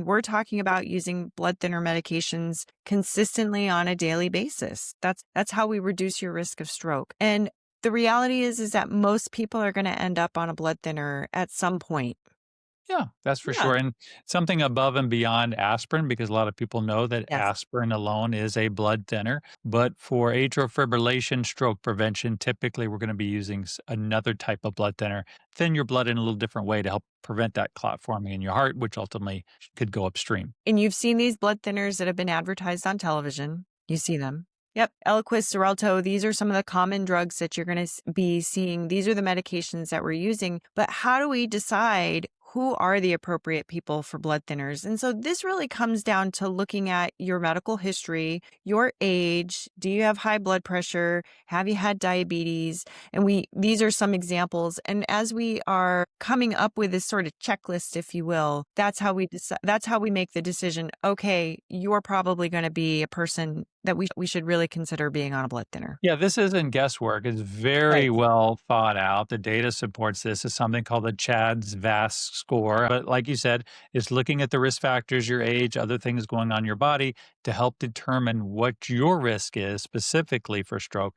And we're talking about using blood thinner medications consistently on a daily basis. That's how we reduce your risk of stroke. And the reality is that most people are going to end up on a blood thinner at some point. Yeah, that's for Yeah. sure. And something above and beyond aspirin, because a lot of people know that Yes. aspirin alone is a blood thinner. But for atrial fibrillation, stroke prevention, typically we're going to be using another type of blood thinner, thin your blood in a little different way to help prevent that clot forming in your heart, which ultimately could go upstream. And you've seen these blood thinners that have been advertised on television. You see them. Yep. Eliquis, Xarelto, these are some of the common drugs that you're going to be seeing. These are the medications that we're using. But how do we decide who are the appropriate people for blood thinners? And so this really comes down to looking at your medical history, your age. Do you have high blood pressure? Have you had diabetes? And these are some examples. And as we are coming up with this sort of checklist, if you will, that's how we decide, that's how we make the decision. Okay, you're probably going to be a person that we should really consider being on a blood thinner. Yeah, this isn't guesswork. It's Right. very well thought out. The data supports this. It's something called the CHADS VAS score. But like you said, it's looking at the risk factors, your age, other things going on in your body to help determine what your risk is specifically for stroke.